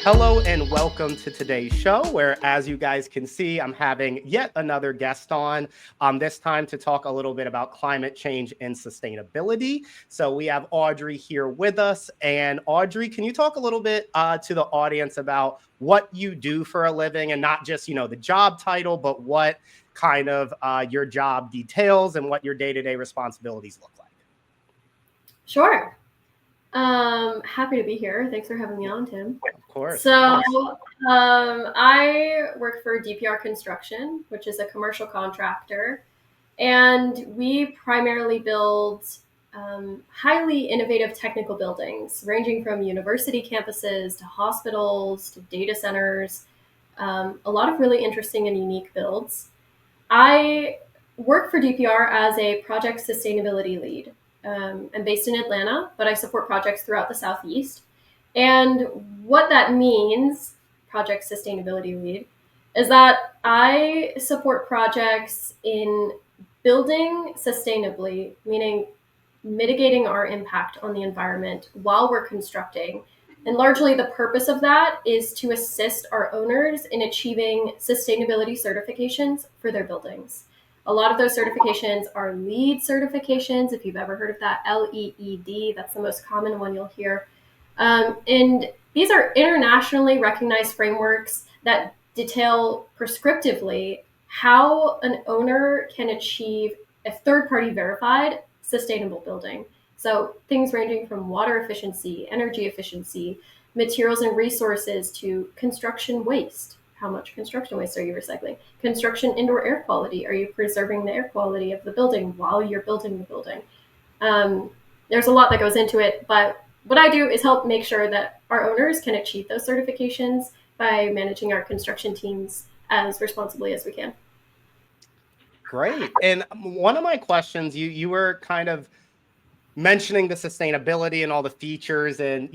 Hello and welcome to today's show, where, as you guys can see, I'm having yet another guest on, this time to talk a little bit about climate change and sustainability. So we have Audrey here with us. And Audrey, can you talk a little bit to the audience about what you do for a living, and not just, the job title, but what kind of your job details and what your day-to-day responsibilities look like? Sure. Happy to be here. Thanks for having me on, Tim. Of course. So, I work for DPR Construction, which is a commercial contractor, and we primarily build highly innovative technical buildings, ranging from university campuses to hospitals to data centers. A lot of really interesting and unique builds. I work for DPR as a project sustainability lead. I'm based in Atlanta, but I support projects throughout the Southeast. And what that means, project sustainability lead, is that I support projects in building sustainably, meaning mitigating our impact on the environment while we're constructing. And largely the purpose of that is to assist our owners in achieving sustainability certifications for their buildings. A lot of those certifications are LEED certifications. If you've ever heard of that, LEED, that's the most common one you'll hear. And these are internationally recognized frameworks that detail prescriptively how an owner can achieve a third-party verified sustainable building. So things ranging from water efficiency, energy efficiency, materials and resources, to construction waste. How much construction waste are you recycling? Construction indoor air quality. Are you preserving the air quality of the building while you're building the building? There's a lot that goes into it, but what I do is help make sure that our owners can achieve those certifications by managing our construction teams as responsibly as we can. Great. And one of my questions, you were kind of mentioning the sustainability and all the features and,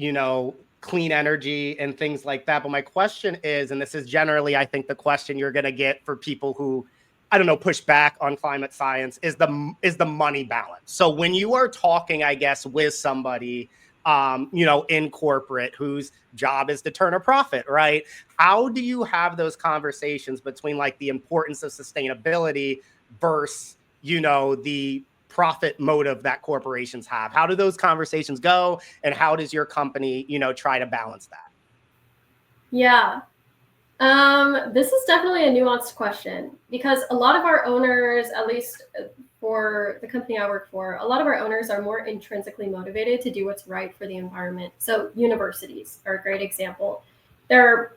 clean energy and things like that. But my question is, and this is generally, I think, the question you're going to get for people who, I don't know, push back on climate science, is the money balance. So when you are talking, I guess, with somebody, in corporate whose job is to turn a profit, right? How do you have those conversations between like the importance of sustainability versus, the profit motive that corporations have? How do those conversations go, and how does your company, try to balance that? Yeah. This is definitely a nuanced question, because a lot of our owners, at least for the company I work for, a lot of our owners are more intrinsically motivated to do what's right for the environment. So universities are a great example. They're,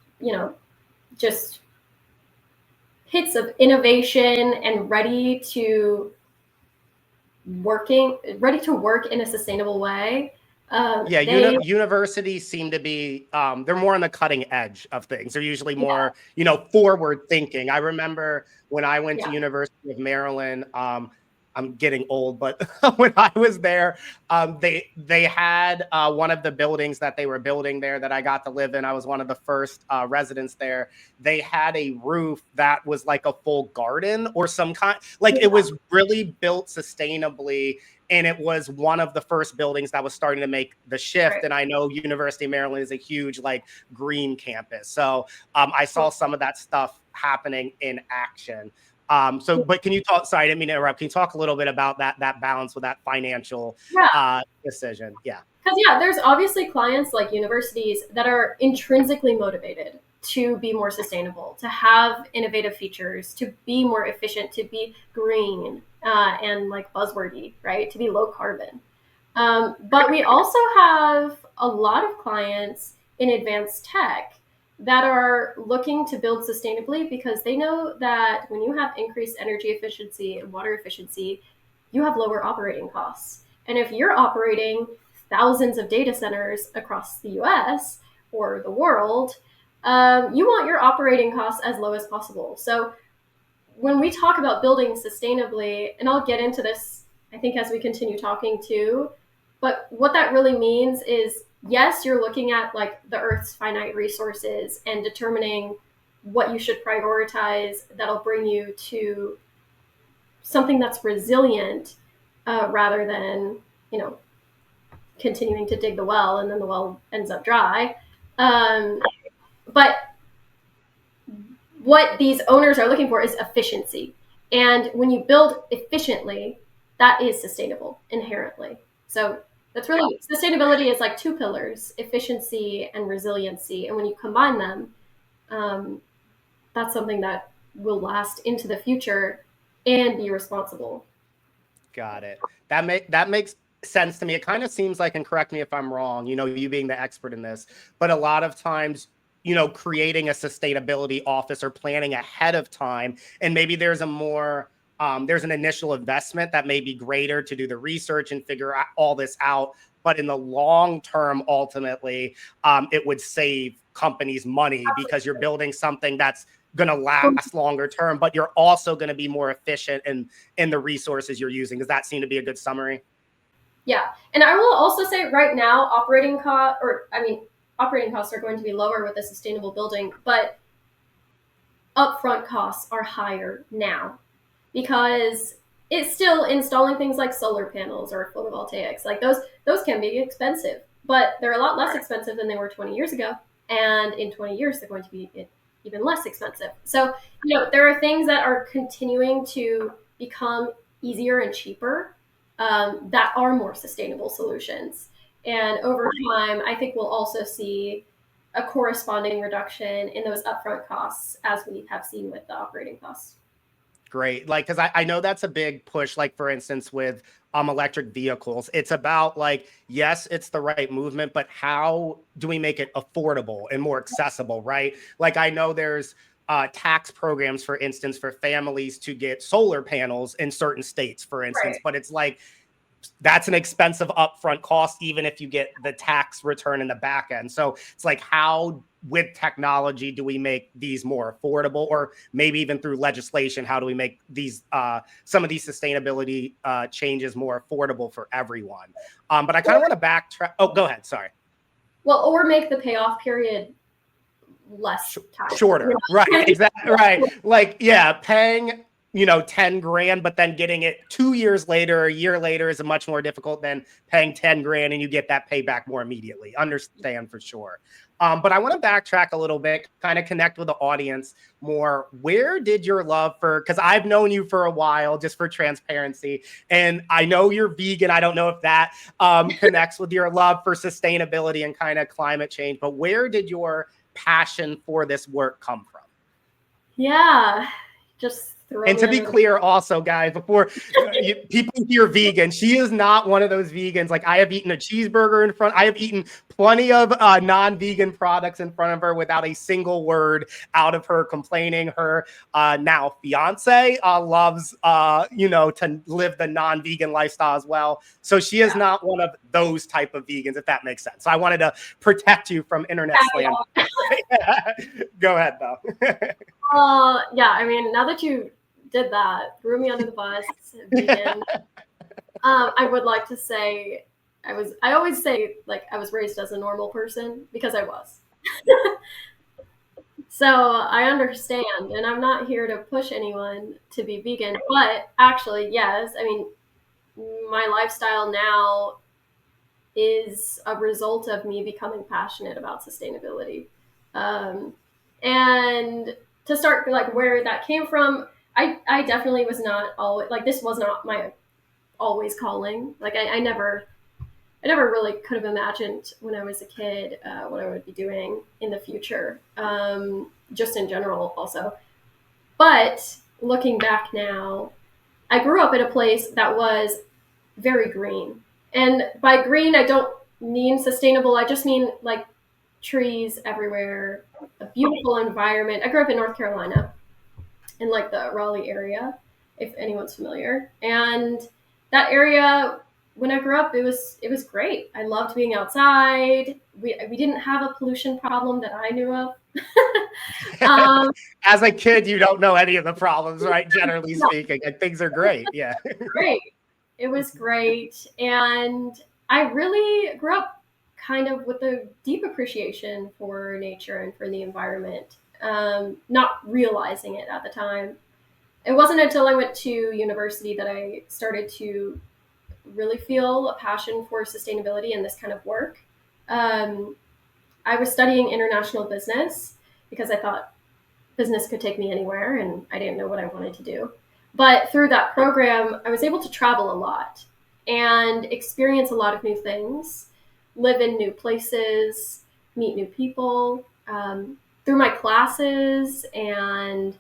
just hits of innovation and ready to work in a sustainable way. Universities seem to be, they're more on the cutting edge of things. They're usually more, forward thinking. I remember when I went to University of Maryland, I'm getting old, but when I was there, they had one of the buildings that they were building there that I got to live in. I was one of the first residents there. They had a roof that was like a full garden or some kind, like it was really built sustainably. And it was one of the first buildings that was starting to make the shift. Right. And I know University of Maryland is a huge like green campus. So I saw some of that stuff happening in action. But can you talk, sorry, I didn't mean to interrupt. Can you talk a little bit about that balance with that financial decision? Yeah. Because there's obviously clients like universities that are intrinsically motivated to be more sustainable, to have innovative features, to be more efficient, to be green and like buzzwordy, right? To be low carbon. But we also have a lot of clients in advanced tech that are looking to build sustainably, because they know that when you have increased energy efficiency and water efficiency, you have lower operating costs. And if you're operating thousands of data centers across the US or the world, you want your operating costs as low as possible. So when we talk about building sustainably, and I'll get into this, I think, as we continue talking too, but what that really means is, yes, you're looking at like the Earth's finite resources and determining what you should prioritize that'll bring you to something that's resilient, rather than, continuing to dig the well and then the well ends up dry. but what these owners are looking for is efficiency. And when you build efficiently, that is sustainable inherently. So that's really, sustainability is like two pillars: efficiency and resiliency. And when you combine them, that's something that will last into the future and be responsible. Got it. That makes sense to me. It kind of seems like, and correct me if I'm wrong, you being the expert in this, but a lot of times, creating a sustainability office or planning ahead of time, and maybe there's an initial investment that may be greater to do the research and figure out all this out. But in the long term, ultimately, it would save companies money because you're building something that's going to last longer term, but you're also going to be more efficient in the resources you're using. Does that seem to be a good summary? Yeah. And I will also say right now, operating costs are going to be lower with a sustainable building, but upfront costs are higher now because it's still installing things like solar panels or photovoltaics. Like those can be expensive, but they're a lot less expensive than they were 20 years ago. And in 20 years, they're going to be even less expensive. So, there are things that are continuing to become easier and cheaper, that are more sustainable solutions. And over time, I think we'll also see a corresponding reduction in those upfront costs as we have seen with the operating costs. Great. Like, because I know that's a big push. Like, for instance, with electric vehicles, it's about like, yes, it's the right movement, but how do we make it affordable and more accessible, right? Like, I know there's tax programs, for instance, for families to get solar panels in certain states, for instance, Right. but it's like, that's an expensive upfront cost, even if you get the tax return in the back end. So it's like, how with technology do we make these more affordable, or maybe even through legislation, how do we make these some of these sustainability changes more affordable for everyone? But I kind of want to backtrack. Oh, go ahead. Sorry. Well, or make the payoff period less time. Shorter. Right. Exactly. Right. Like, yeah, paying 10 grand, but then getting it 2 years later, a year later is much more difficult than paying 10 grand and you get that payback more immediately. Understand for sure. But I want to backtrack a little bit, kind of connect with the audience more. Where did your love for, because I've known you for a while, just for transparency, and I know you're vegan. I don't know if that connects with your love for sustainability and kind of climate change, but where did your passion for this work come from? Yeah, just throw And me to be under the clear, also, guys, before people hear vegan, she is not one of those vegans. Like, I have eaten a cheeseburger in front. I have eaten plenty of non-vegan products in front of her without a single word out of her complaining. Her now fiance loves, to live the non-vegan lifestyle as well. So she is not one of those type of vegans, if that makes sense. So I wanted to protect you from internet slam. Go ahead, though. Yeah, I mean, now that you did that, threw me under the bus, vegan. I would like to say I always say like I was raised as a normal person because I was. So I understand, and I'm not here to push anyone to be vegan, but actually, yes, I mean, my lifestyle now is a result of me becoming passionate about sustainability. Um, and to start like where that came from, I definitely was not always like this was not my always calling. Like I never really could have imagined when I was a kid what I would be doing in the future, just in general also. But looking back now, I grew up in a place that was very green. And by green, I don't mean sustainable. I just mean like trees everywhere, a beautiful environment. I grew up in North Carolina in like the Raleigh area, if anyone's familiar. And that area, when I grew up, it was great. I loved being outside. We didn't have a pollution problem that I knew of. um, As a kid, you don't know any of the problems, right? Generally speaking, and things are great. Yeah. great. It was great. And I really grew up kind of with a deep appreciation for nature and for the environment, not realizing it at the time. It wasn't until I went to university that I started to really feel a passion for sustainability and this kind of work. I was studying international business, because I thought business could take me anywhere and I didn't know what I wanted to do. But through that program, I was able to travel a lot and experience a lot of new things, live in new places, meet new people. Through my classes and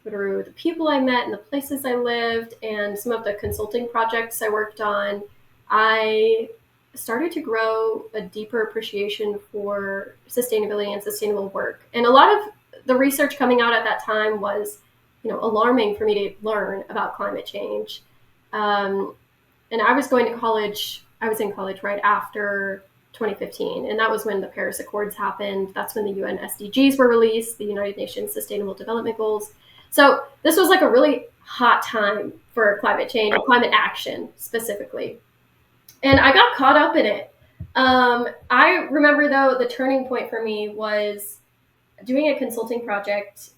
through the people I met and the places I lived and some of the consulting projects I worked on, I started to grow a deeper appreciation for sustainability and sustainable work. And a lot of the research coming out at that time was, alarming for me to learn about climate change. And I was going to college. I was in college right after 2015, and that was when the Paris Accords happened. That's when the UN SDGs were released, the United Nations Sustainable Development Goals. So this was like a really hot time for climate change, climate action specifically. And I got caught up in it. I remember, though, the turning point for me was doing a consulting project.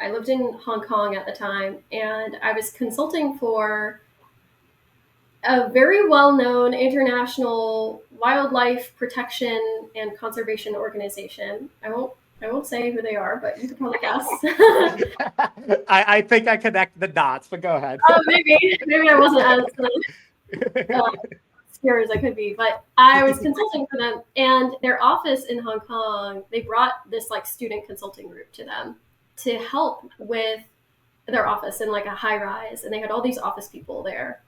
I lived in Hong Kong at the time, and I was consulting for a very well-known international wildlife protection and conservation organization. I won't say who they are, but you could probably guess. I think I connect the dots, but go ahead. Oh, maybe I wasn't as scary as I could be, but I was consulting for them, and their office in Hong Kong, they brought this like student consulting group to them to help with their office in like a high rise, and they had all these office people there.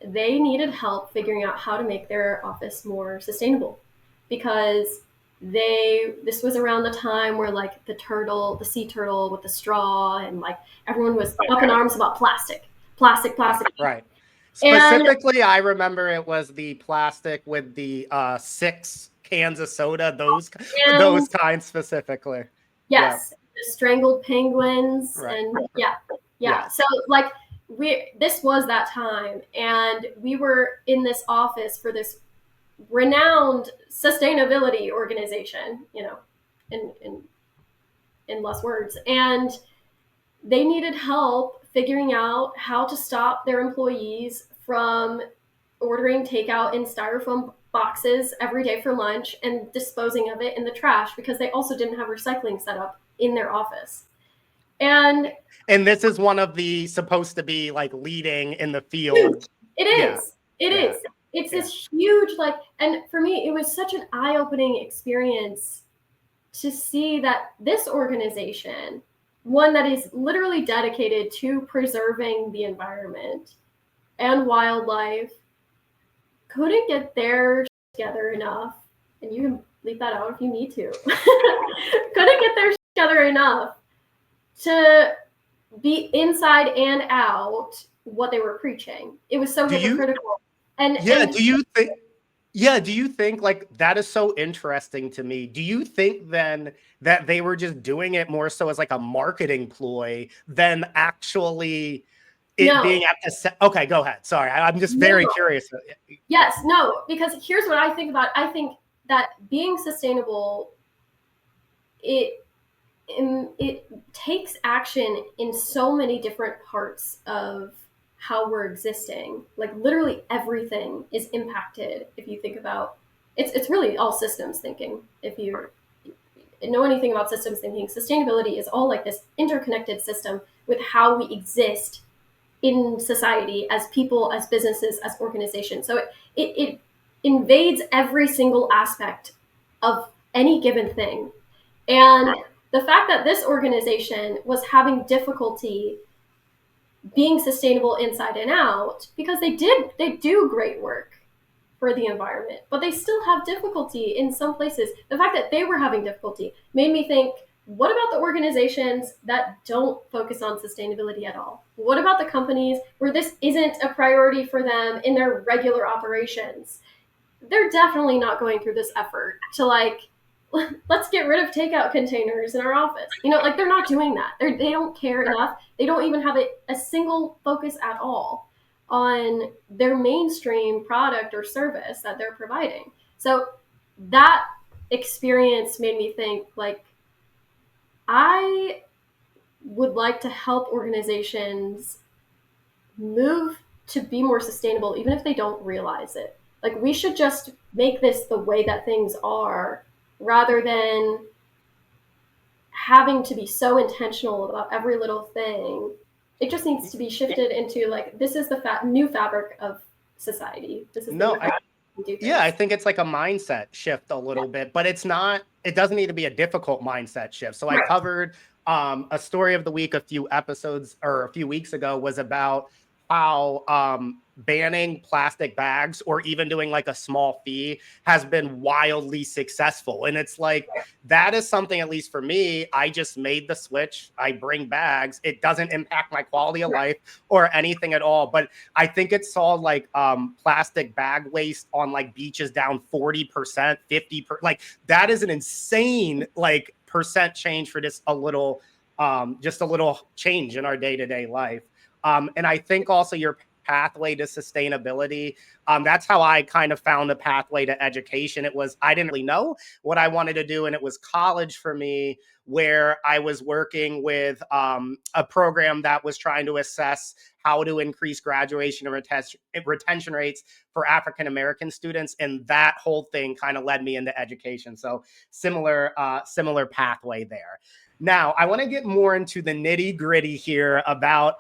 They needed help figuring out how to make their office more sustainable, because this was around the time where like the sea turtle with the straw, and like everyone was up in arms about plastic. Right. Specifically, I remember it was the plastic with the 6 cans of soda, those kinds specifically. Yes, the strangled penguins, right. And yeah. So like this was that time, and we were in this office for this renowned sustainability organization, in less words, and they needed help figuring out how to stop their employees from ordering takeout in styrofoam boxes every day for lunch and disposing of it in the trash, because they also didn't have recycling set up in their office. And this is one of the supposed to be like leading in the field. It is. It's this huge, like, and for me, it was such an eye-opening experience to see that this organization, one that is literally dedicated to preserving the environment and wildlife, couldn't get their together enough, and you can leave that out if you need to, couldn't get their together enough to be inside and out what they were preaching. It was so hypocritical. Do you think like that is so interesting to me? Do you think then that they were just doing it more so as like a marketing ploy than actually being at the okay, go ahead. Sorry, I'm just very curious. Yes, no, because here's what I think about. I think that being sustainable, it takes action in so many different parts of how we're existing. Like literally everything is impacted. If you think about it's really all systems thinking. If you know anything about systems thinking, sustainability is all like this interconnected system with how we exist in society, as people, as businesses, as organizations. So it invades every single aspect of any given thing. And the fact that this organization was having difficulty being sustainable inside and out, because they do great work for the environment, but they still have difficulty in some places. The fact that they were having difficulty made me think, what about the organizations that don't focus on sustainability at all? What about the companies where this isn't a priority for them in their regular operations? They're definitely not going through this effort to like, let's get rid of takeout containers in our office. Like they're not doing that. They don't care enough. They don't even have a single focus at all on their mainstream product or service that they're providing. So that experience made me think, like, I would like to help organizations move to be more sustainable, even if they don't realize it. Like, we should just make this the way that things are rather than having to be so intentional about every little thing. It just needs to be shifted into like, this is the new fabric of society. This is the No, new fabric we do yeah, I things. think it's like a mindset shift a little bit, but it doesn't need to be a difficult mindset shift. So I Right. covered a story of the week a few episodes or a few weeks ago was about how banning plastic bags or even doing like a small fee has been wildly successful. And it's like, that is something, at least for me, I just made the switch. I bring bags. It doesn't impact my quality of life or anything at all. But I think it saw like plastic bag waste on like beaches down 40%, 50%. Like that is an insane like percent change for just a little change in our day-to-day life. And I think also your pathway to sustainability. That's how I kind of found a pathway to education. It was, I didn't really know what I wanted to do. And it was college for me, where I was working with a program that was trying to assess how to increase graduation and retention rates for African American students. And that whole thing kind of led me into education. So similar pathway there. Now, I want to get more into the nitty gritty here about,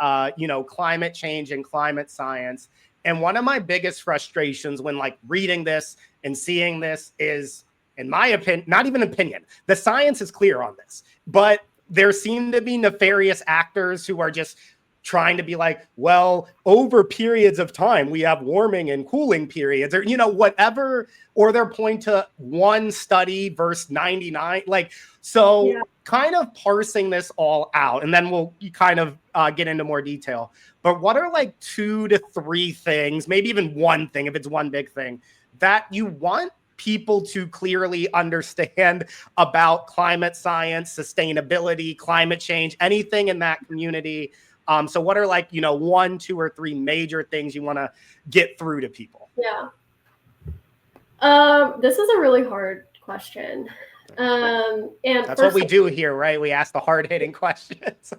climate change and climate science. And one of my biggest frustrations when like reading this and seeing this is, in my opinion, not even opinion, the science is clear on this, but there seem to be nefarious actors who are just trying to be like, well, over periods of time, we have warming and cooling periods, or, whatever, or they're pointing to one study versus 99. Like, so kind of parsing this all out, and then we'll kind of get into more detail. But what are like 2 to 3 things, maybe even one thing, if it's one big thing, that you want people to clearly understand about climate science, sustainability, climate change, anything in that community? So what are like, 1, 2, or 3 major things you want to get through to people? Yeah. This is a really hard question. And that's what we do here, right? We ask the hard-hitting questions.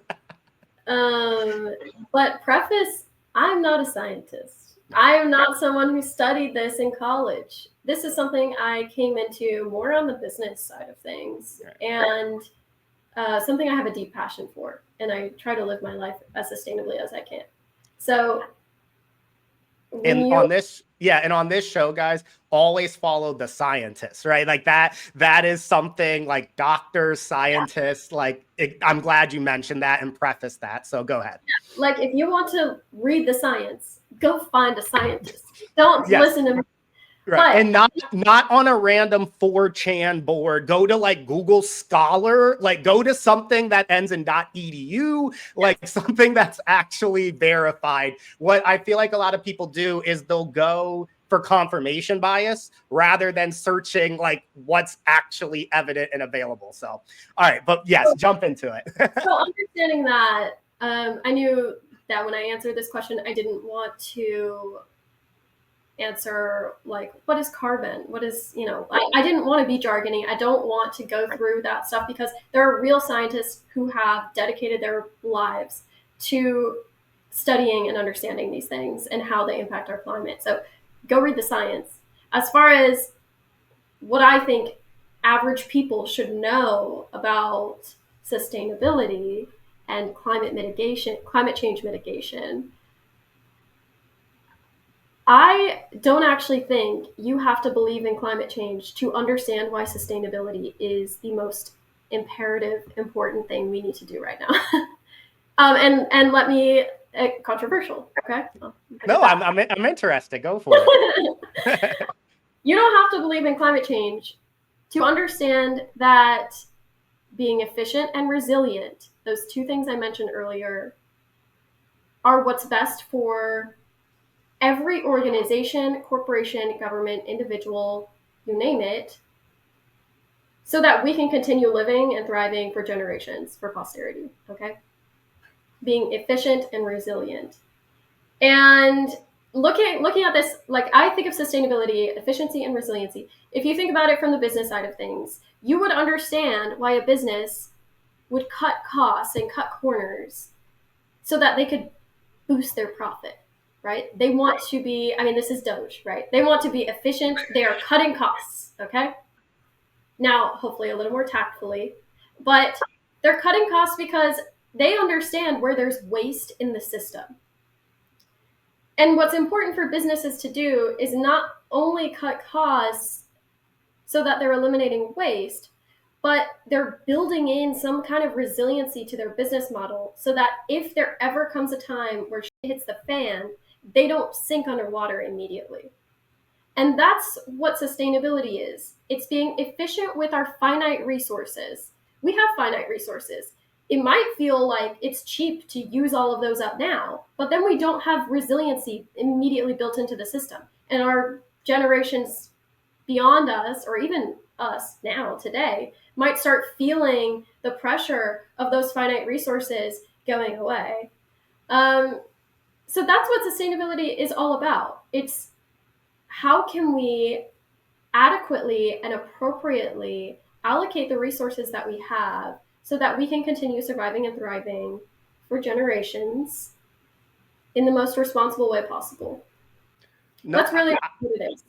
But preface, I'm not a scientist. I am not someone who studied this in college. This is something I came into more on the business side of things, and something I have a deep passion for, and I try to live my life as sustainably as I can. So, on this show, guys, always follow the scientists, right? Like that is something like doctors, scientists, like I'm glad you mentioned that and preface that. So go ahead. Like if you want to read the science, go find a scientist. Don't listen to me. Right. And not on a random 4chan board. Go to like Google Scholar, like go to something that ends in .edu, like something that's actually verified. What I feel like a lot of people do is they'll go for confirmation bias rather than searching like what's actually evident and available. So, all right, but yes, jump into it. So understanding that, I knew that when I answered this question, I didn't want to answer like, what is carbon? What is, I didn't want to be jargony. I don't want to go through that stuff because there are real scientists who have dedicated their lives to studying and understanding these things and how they impact our climate. So go read the science. As far as what I think average people should know about sustainability and climate change mitigation, I don't actually think you have to believe in climate change to understand why sustainability is the most imperative, important thing we need to do right now. And let me, controversial, okay? No, I'm interested. Go for it. You don't have to believe in climate change to understand that being efficient and resilient, those 2 things I mentioned earlier, are what's best for every organization, corporation, government, individual, you name it, so that we can continue living and thriving for generations, for posterity, okay? Being efficient and resilient. And looking at this, like I think of sustainability, efficiency, and resiliency. If you think about it from the business side of things, you would understand why a business would cut costs and cut corners so that they could boost their profit. Right? They want to be, this is Doge, right? They want to be efficient. They are cutting costs, okay? Now, hopefully a little more tactfully, but they're cutting costs because they understand where there's waste in the system. And what's important for businesses to do is not only cut costs so that they're eliminating waste, but they're building in some kind of resiliency to their business model so that if there ever comes a time where shit hits the fan, they don't sink underwater immediately. And that's what sustainability is. It's being efficient with our finite resources. We have finite resources. It might feel like it's cheap to use all of those up now, but then we don't have resiliency immediately built into the system. And our generations beyond us, or even us now, today, might start feeling the pressure of those finite resources going away. Um, so that's what sustainability is all about. It's how can we adequately and appropriately allocate the resources that we have so that we can continue surviving and thriving for generations in the most responsible way possible. No, That's really what it is.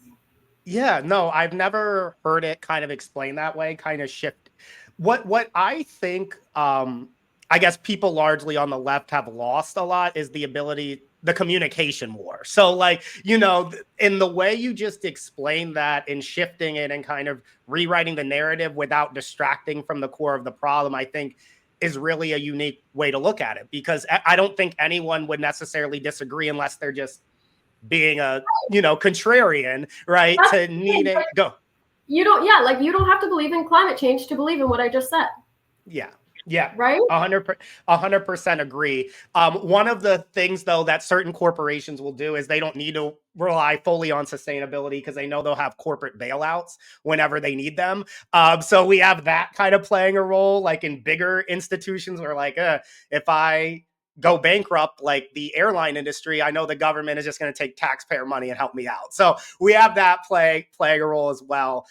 yeah, no, I've never heard it kind of explained that way, kind of shift. What I think I guess people largely on the left have lost a lot is the ability, the communication war. So like, in the way you just explained that and shifting it and kind of rewriting the narrative without distracting from the core of the problem, I think is really a unique way to look at it, because I don't think anyone would necessarily disagree unless they're just being a contrarian, right? That's To the thing. needing Like, go. you don't have to believe in climate change to believe in what I just said, Yeah. Yeah. right? 100% agree. One of the things though that certain corporations will do is they don't need to rely fully on sustainability because they know they'll have corporate bailouts whenever they need them. So we have that kind of playing a role, like in bigger institutions where like, if I go bankrupt, like the airline industry, I know the government is just going to take taxpayer money and help me out. So we have that playing a role as well.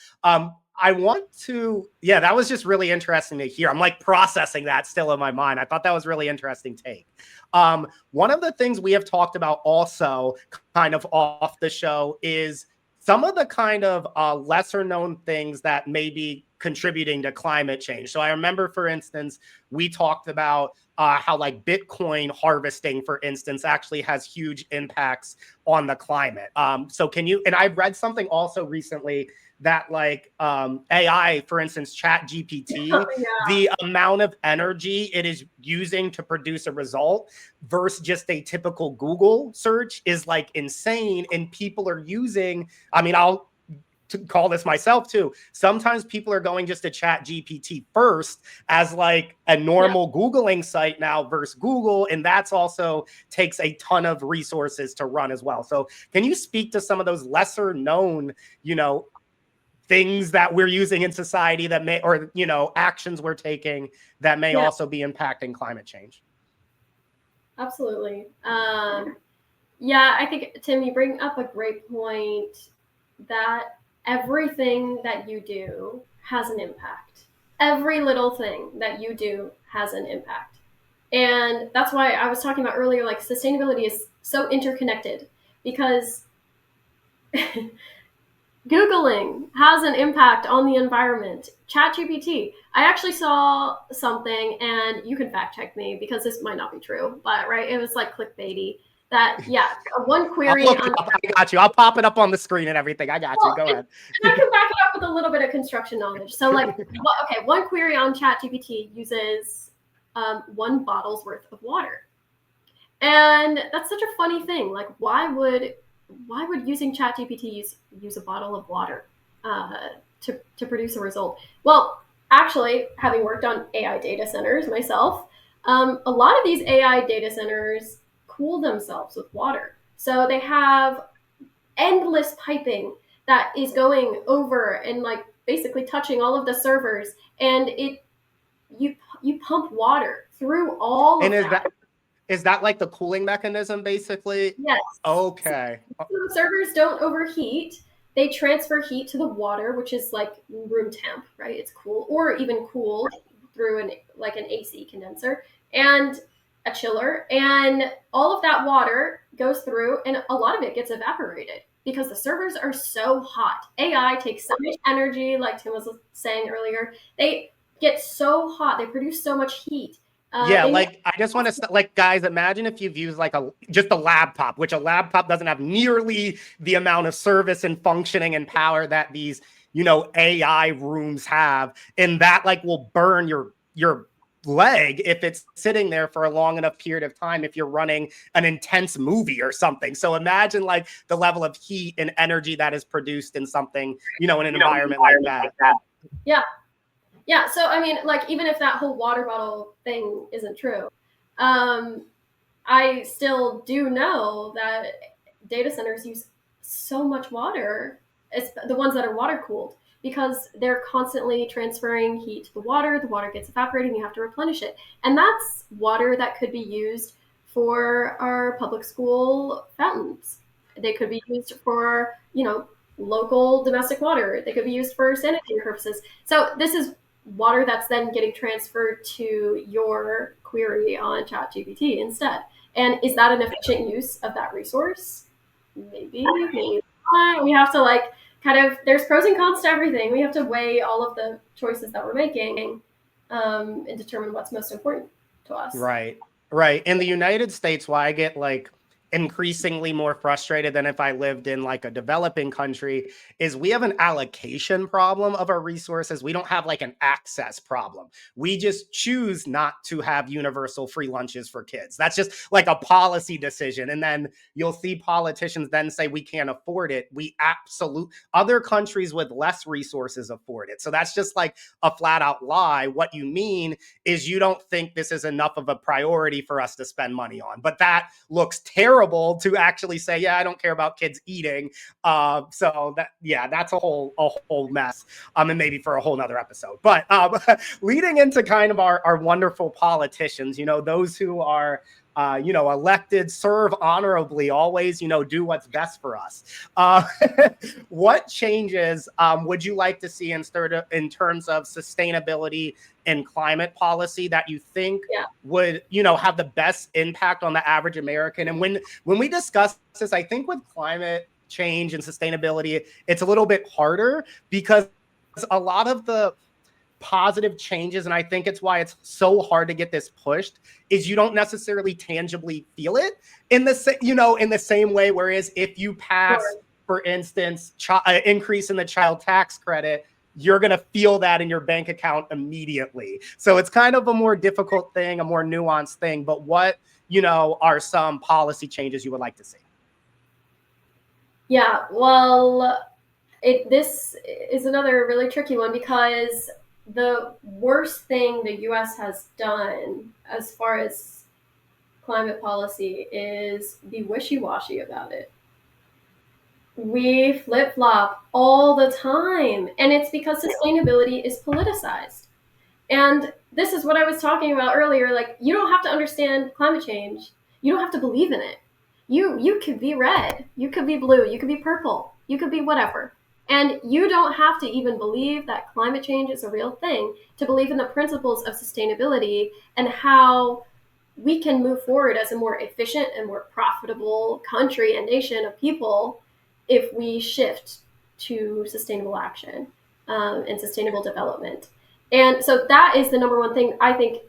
I want to, yeah, that was just really interesting to hear. I'm like processing that still in my mind. I thought that was really interesting take. One of the things we have talked about also kind of off the show is some of the kind of lesser known things that may be contributing to climate change. So I remember, for instance, we talked about how like Bitcoin harvesting, for instance, actually has huge impacts on the climate. So can you, and I've read something also recently that like AI, for instance, Chat GPT, Yeah. the amount of energy it is using to produce a result versus just a typical Google search is like insane. And people are using, I mean, I'll to call this myself too. Sometimes people are going just to Chat GPT first as like a normal Googling site now versus Google. And that's also takes a ton of resources to run as well. So can you speak to some of those lesser known, things that we're using in society that may, or, actions we're taking that may Yeah, also be impacting climate change? absolutely. Yeah, I think, Tim, you bring up a great point that everything that you do has an impact. Every little thing that you do has an impact. And that's why I was talking about earlier, like sustainability is so interconnected because Googling has an impact on the environment. ChatGPT. I actually saw something, and you can fact check me because this might not be true, but right, it was like clickbaity. That yeah, one I'll query look it on. up. I got you. I'll pop it up on the screen and everything. I got you. Well, Go ahead. and I can back it up with a little bit of construction knowledge. So like, okay, one query on ChatGPT uses 1 bottle's worth of water, and that's such a funny thing. Like, why would using ChatGPT use a bottle of water to produce a result? Well, actually, having worked on AI data centers myself, a lot of these AI data centers cool themselves with water. So they have endless piping that is going over and like basically touching all of the servers, and you pump water through all And of that. is that like the cooling mechanism basically? Yes. Okay. So the servers don't overheat. They transfer heat to the water, which is like room temp, right? It's cool, or even cooled through an AC condenser and a chiller, and all of that water goes through, and a lot of it gets evaporated. because the servers are so hot. AI takes so much energy, like Tim was saying earlier. They get so hot, they produce so much heat. Yeah, They need like I just want to like guys, imagine if you've used like just a laptop, which a laptop doesn't have nearly the amount of service and functioning and power that these, AI rooms have, and that like will burn your leg if it's sitting there for a long enough period of time if you're running an intense movie or something. So imagine like the level of heat and energy that is produced in something, in an environment like that. Yeah. Yeah, so I mean, like, even if that whole water bottle thing isn't true, I still do know that data centers use so much water, it's the ones that are water cooled, because they're constantly transferring heat to the water gets evaporated, and you have to replenish it. And that's water that could be used for our public school fountains. They could be used for, local domestic water. They could be used for sanitary purposes. So this is water that's then getting transferred to your query on ChatGPT instead. And is that an efficient use of that resource? Maybe, maybe not. We have to there's pros and cons to everything. We have to weigh all of the choices that we're making and determine what's most important to us. Right. Right. In the United States, why I get like increasingly more frustrated than if I lived in like a developing country is we have an allocation problem of our resources. We don't have like an access problem. We just choose not to have universal free lunches for kids. That's just like a policy decision. And then you'll see politicians then say we can't afford it. Other countries with less resources afford it. So that's just like a flat out lie. What you mean is you don't think this is enough of a priority for us to spend money on. But that looks terrible to actually say, yeah, I don't care about kids eating. So that's a whole mess. And maybe for a whole nother episode. But leading into kind of our wonderful politicians, those who are elected, serve honorably, always, do what's best for us. What changes would you like to see in terms of sustainability and climate policy that you think would, have the best impact on the average American? And when we discuss this, I think with climate change and sustainability, it's a little bit harder because a lot of the positive changes, and I think it's why it's so hard to get this pushed, is you don't necessarily tangibly feel it in the same way. Whereas if you pass, for instance, increase in the child tax credit, you're going to feel that in your bank account immediately. So it's kind of a more difficult thing, a more nuanced thing. But what, are some policy changes you would like to see? Yeah, well, this is another really tricky one because the worst thing the US has done as far as climate policy is be wishy-washy about it. We flip-flop all the time, and it's because sustainability is politicized. And this is what I was talking about earlier. Like, you don't have to understand climate change. You don't have to believe in it. You could be red, you could be blue, you could be purple, you could be whatever. And you don't have to even believe that climate change is a real thing to believe in the principles of sustainability and how we can move forward as a more efficient and more profitable country and nation of people if we shift to sustainable action and sustainable development. And so that is the number one thing I think,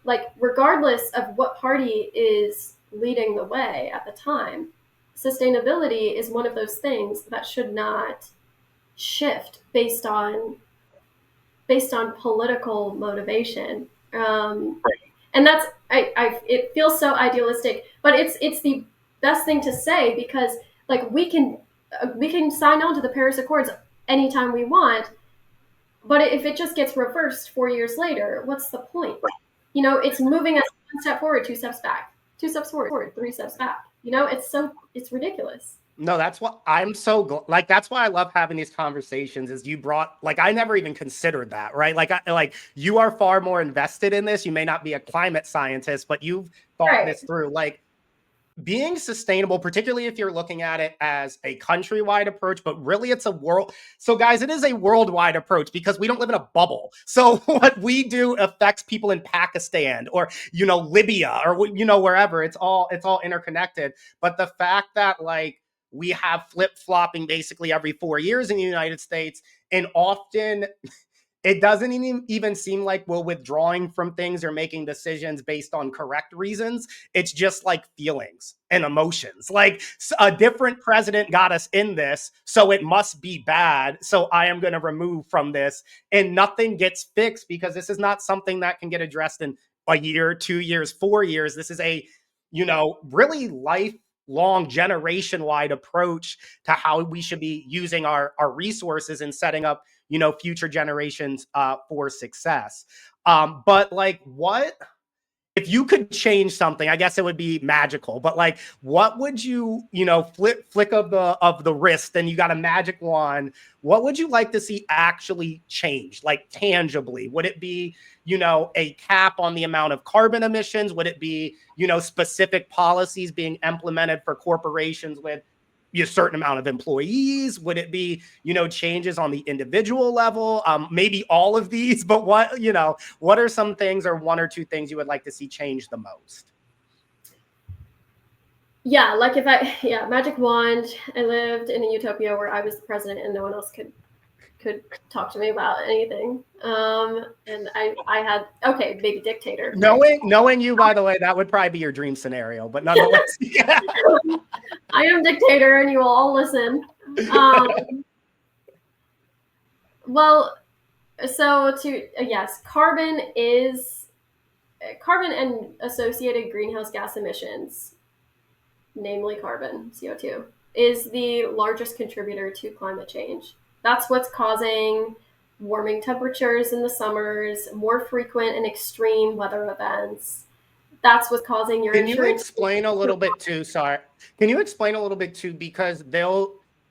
like, regardless of what party is leading the way at the time, sustainability is one of those things that should not shift based on political motivation. And that's it feels so idealistic, but it's the best thing to say because like we can sign on to the Paris Accords anytime we want, but if it just gets reversed 4 years later, what's the point? It's moving us one step forward, two steps back, two steps forward, three steps back. It's ridiculous. No, that's what I'm that's why I love having these conversations is you brought, like, I never even considered that, right? Like you are far more invested in this. You may not be a climate scientist, but you've thought this through. Like, being sustainable, particularly if you're looking at it as a countrywide approach, but really it's a world. So guys, it is a worldwide approach because we don't live in a bubble. So what we do affects people in Pakistan or, Libya or, wherever. It's all interconnected. But the fact that like we have flip-flopping basically every 4 years in the United States. And often it doesn't even seem like we're withdrawing from things or making decisions based on correct reasons. It's just like feelings and emotions. Like a different president got us in this, so it must be bad. So I am going to remove from this, and nothing gets fixed because this is not something that can get addressed in a year, 2 years, 4 years. This is a, really lifelong, generation-wide approach to how we should be using our resources and setting up future generations for success. But like, what if you could change something? I guess it would be magical, but like, what would you, flick of the wrist and you got a magic wand? What would you like to see actually change, like tangibly? Would it be, a cap on the amount of carbon emissions? Would it be, specific policies being implemented for corporations with a certain amount of employees? Would it be, changes on the individual level? Maybe all of these, but what are some things or one or two things you would like to see change the most? Yeah, like magic wand. I lived in a utopia where I was the president and no one else could talk to me about anything. And I had, okay, maybe dictator. Knowing you, by the way, that would probably be your dream scenario, but nonetheless. Yeah. I am dictator and you will all listen. Well, so yes, carbon and associated greenhouse gas emissions, namely carbon, CO2, is the largest contributor to climate change. That's what's causing warming temperatures in the summers, more frequent and extreme weather events. That's what's causing your insurance. Can you explain a little bit too? Sorry. Can you explain a little bit too? Because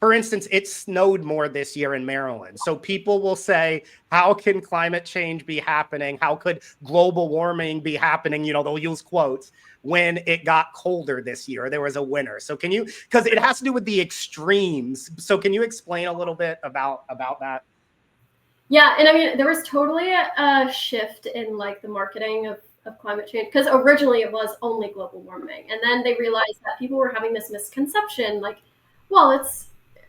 for instance, it snowed more this year in Maryland. So people will say, how can climate change be happening? How could global warming be happening? They'll use quotes when it got colder this year. There was a winter. So because it has to do with the extremes. So can you explain a little bit about that? Yeah. And I mean, there was totally a shift in like the marketing of climate change, because originally it was only global warming. And then they realized that people were having this misconception, like, well,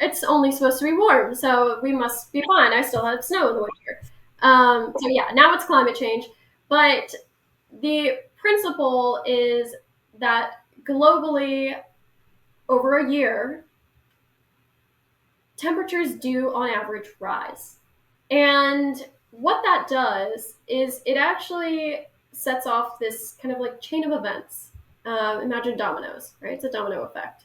it's only supposed to be warm, so we must be fine. I still have snow in the winter. So yeah, now it's climate change. But the principle is that globally, over a year, temperatures do on average rise. And what that does is it actually sets off this kind of like chain of events. Imagine dominoes, right? It's a domino effect.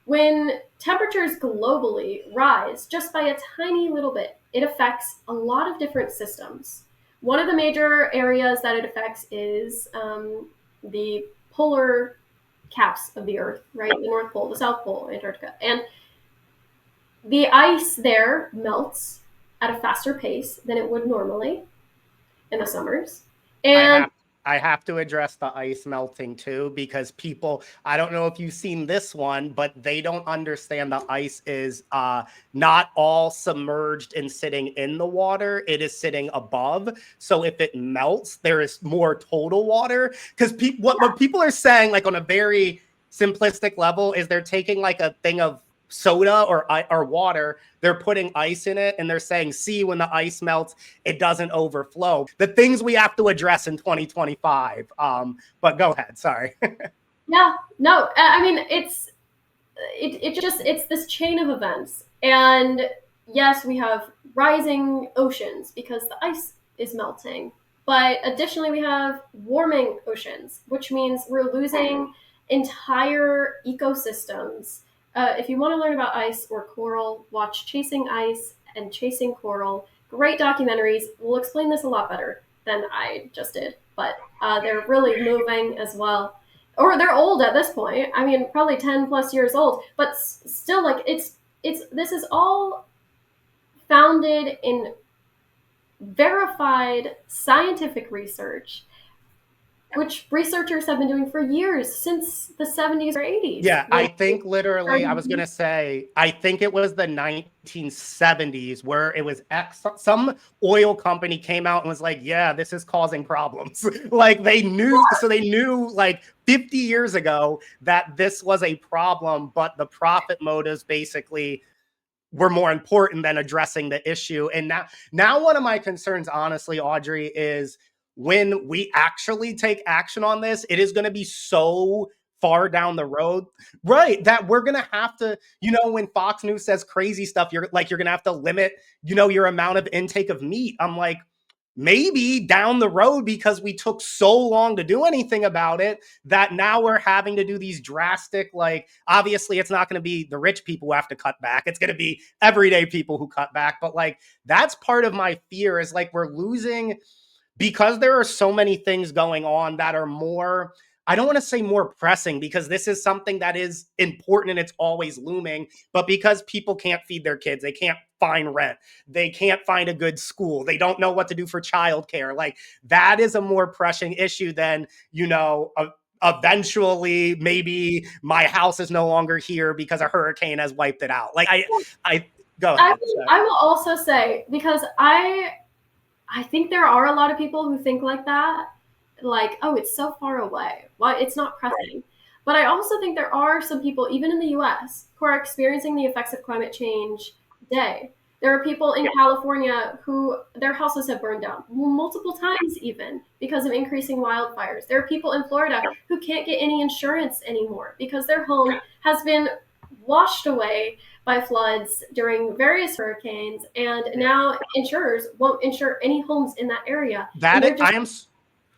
When temperatures globally rise just by a tiny little bit, it affects a lot of different systems. One of the major areas that it affects is the polar caps of the Earth, right? The North Pole, the South Pole, Antarctica. And the ice there melts at a faster pace than it would normally in the summers. And I have to address the ice melting too, because people, I don't know if you've seen this one, but they don't understand the ice is not all submerged and sitting in the water. It is sitting above. So if it melts, there is more total water. Because what people are saying, like on a very simplistic level, is they're taking like a thing of soda or water, they're putting ice in it, and they're saying, see, when the ice melts, it doesn't overflow. The things we have to address in 2025. But go ahead, sorry. Yeah, no, I mean, it's this chain of events. And yes, we have rising oceans because the ice is melting. But additionally, we have warming oceans, which means we're losing entire ecosystems. If you want to learn about ice or coral, watch Chasing Ice and Chasing Coral. Great documentaries. We'll explain this a lot better than I just did, but they're really moving as well. Or they're old at this point. I mean, probably 10 plus years old, but still, like, this is all founded in verified scientific research. which researchers have been doing for years, since the 70s or 80s. Yeah, I think literally, I was going to say, I think it was the 1970s where it was some oil company came out and was like, yeah, this is causing problems. Like they knew, so they knew like 50 years ago that this was a problem, but the profit motives basically were more important than addressing the issue. And now one of my concerns, honestly, Audrey, is when we actually take action on this, it is going to be so far down the road, right? That we're going to have to, when Fox News says crazy stuff, you're going to have to limit, your amount of intake of meat. I'm like, maybe down the road, because we took so long to do anything about it, that now we're having to do these drastic, like, obviously it's not going to be the rich people who have to cut back. It's going to be everyday people who cut back. But like, that's part of my fear, is like we're losing, because there are so many things going on that are more, I don't want to say more pressing, because this is something that is important and it's always looming, but because people can't feed their kids, they can't find rent, they can't find a good school, they don't know what to do for childcare. Like that is a more pressing issue than, eventually maybe my house is no longer here because a hurricane has wiped it out. Like I go ahead. I will also say, because I think there are a lot of people who think like that, like, oh, it's so far away. Why, it's not pressing. But I also think there are some people, even in the US, who are experiencing the effects of climate change today. There are people in California who their houses have burned down multiple times, even because of increasing wildfires. There are people in Florida who can't get any insurance anymore because their home has been washed away by floods during various hurricanes, and now insurers won't insure any homes in that area.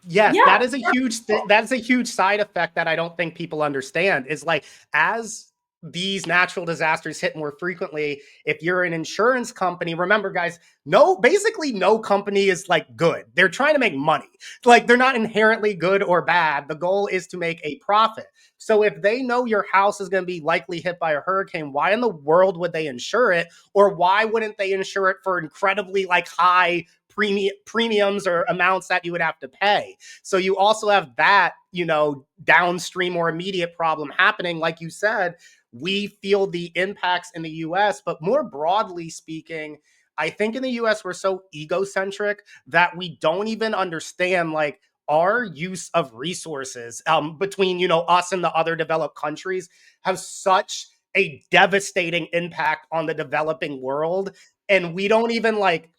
Yes, Yeah. that is a huge that is a huge side effect that I don't think people understand, is like, as these natural disasters hit more frequently, if you're an insurance company, remember guys, basically no company is like good. They're trying to make money. Like they're not inherently good or bad. The goal is to make a profit. So if they know your house is going to be likely hit by a hurricane, why in the world would they insure it? Or why wouldn't they insure it for incredibly like high premiums or amounts that you would have to pay? So you also have that, downstream or immediate problem happening. Like you said, we feel the impacts in the US, but more broadly speaking, I think in the US we're so egocentric that we don't even understand like our use of resources between, us and the other developed countries have such a devastating impact on the developing world. And we don't even like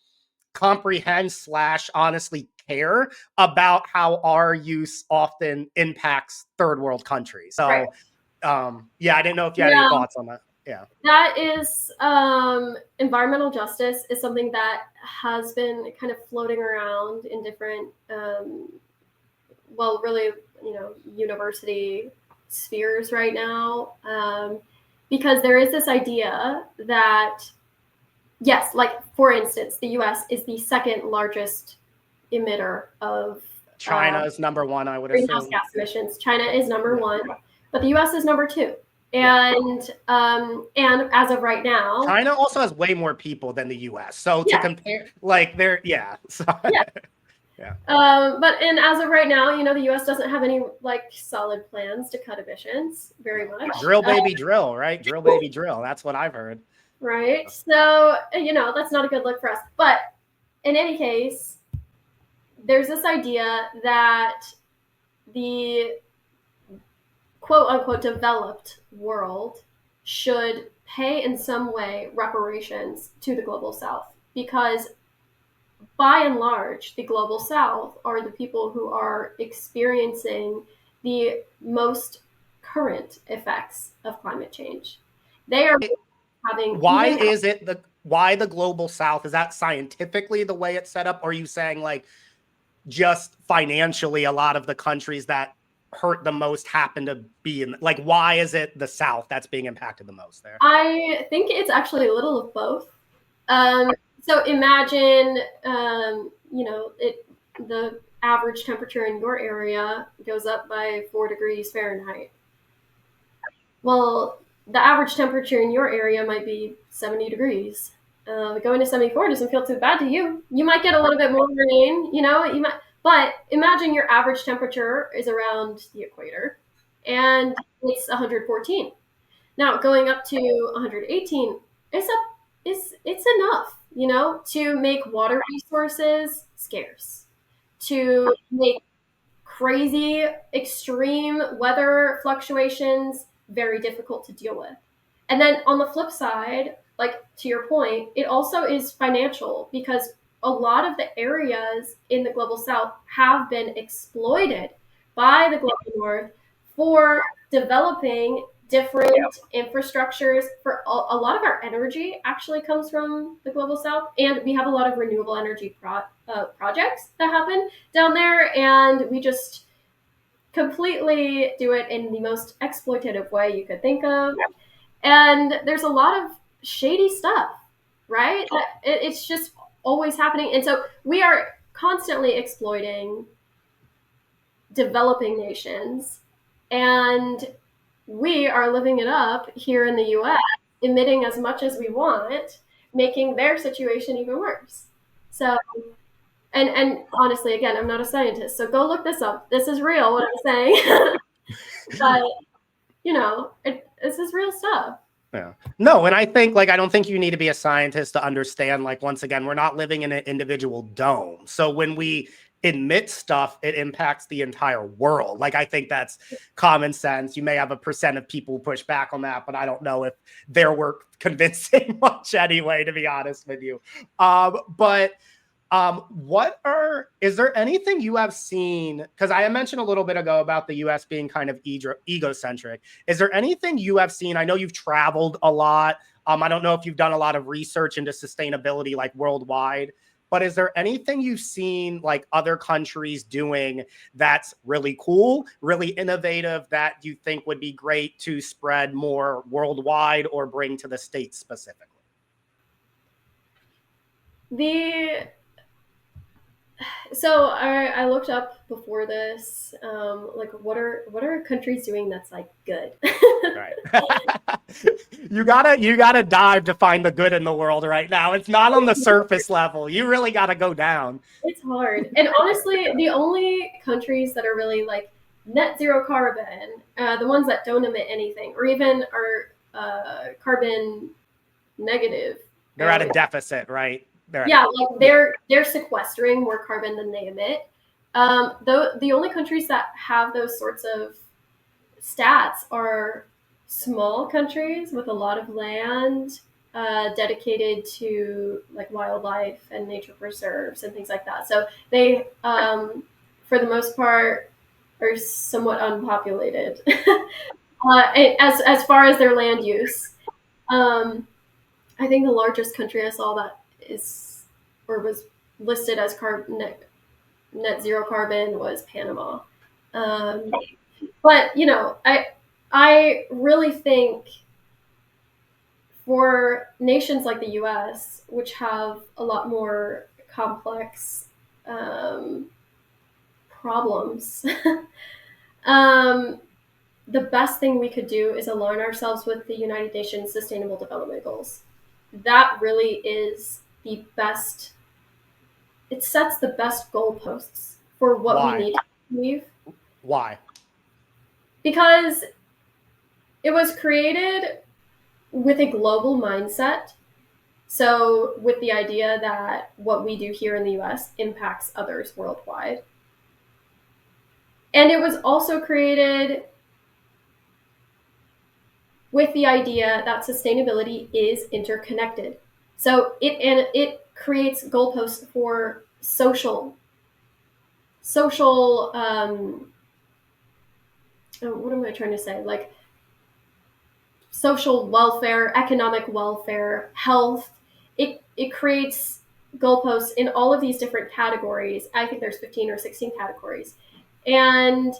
comprehend / honestly care about how our use often impacts third world countries. So, Right. yeah, I didn't know if you had any thoughts on that. Yeah. That is, environmental justice is something that has been kind of floating around in different, really, university spheres right now. Because there is this idea that, yes, like for instance, the US is the second largest emitter of China is number one, I would greenhouse assume. gas emissions. China is number one, but the US is number two. And as of right now, China also has way more people than the US. So to compare, like they're So, yeah. But as of right now, the U.S. doesn't have any like solid plans to cut emissions very much. Drill baby drill, right? Drill baby drill. That's what I've heard. Right. So that's not a good look for us. But in any case, there's this idea that the quote unquote developed world should pay in some way reparations to the global south, because by and large, the global south are the people who are experiencing the most current effects of climate change. They are having. Why the global south? Is that scientifically the way it's set up? Or are you saying like just financially a lot of the countries that hurt the most happen to be in, like, why is it the south that's being impacted the most there? I think it's actually a little of both. So imagine, the average temperature in your area goes up by 4 degrees Fahrenheit. Well, the average temperature in your area might be 70 degrees. Going to 74 doesn't feel too bad to you. You might get a little bit more rain, But imagine your average temperature is around the equator and it's 114. Now going up to 118 is up is it's enough, to make water resources scarce, to make crazy extreme weather fluctuations very difficult to deal with. And then on the flip side, like to your point, it also is financial because a lot of the areas in the global south have been exploited by the global north for developing different infrastructures. For a lot of our energy actually comes from the global south, and we have a lot of renewable energy projects that happen down there, and we just completely do it in the most exploitative way you could think of. And there's a lot of shady stuff, right? It's just always happening. And so we are constantly exploiting developing nations, and we are living it up here in the US, emitting as much as we want, making their situation even worse. So, and honestly, again, I'm not a scientist, so go look this up. This is real, what I'm saying. But this is real stuff. Yeah. No, and I think like I don't think you need to be a scientist to understand, like, once again, we're not living in an individual dome. So when we emit stuff, it impacts the entire world. Like I think that's common sense. You may have a percent of people who push back on that, but I don't know if they're worth convincing much anyway, to be honest with you. But is there anything you have seen? Because I mentioned a little bit ago about the US being kind of egocentric. Is there anything you have seen? I know you've traveled a lot. I don't know if you've done a lot of research into sustainability like worldwide, but is there anything you've seen like other countries doing that's really cool, really innovative that you think would be great to spread more worldwide or bring to the States specifically? So I looked up before this, like what are countries doing that's like good? Right. You gotta dive to find the good in the world right now. It's not on the surface level. You really gotta go down. It's hard. And honestly, the only countries that are really like net zero carbon, the ones that don't emit anything or even are carbon negative. They're at a deficit, right? They're sequestering more carbon than they emit. Though the only countries that have those sorts of stats are small countries with a lot of land dedicated to like wildlife and nature preserves and things like that. So they, for the most part, are somewhat unpopulated as far as their land use. I think the largest country I saw that is or was listed as net zero carbon was Panama. But I really think for nations like the US, which have a lot more complex problems, the best thing we could do is align ourselves with the United Nations Sustainable Development Goals. That really is the best. It sets the best goalposts for what we need to achieve. Why? Because it was created with a global mindset. So with the idea that what we do here in the US impacts others worldwide. And it was also created with the idea that sustainability is interconnected. So it creates goalposts for social what am I trying to say? Like social welfare, economic welfare, health. It creates goalposts in all of these different categories. I think there's 15 or 16 categories. And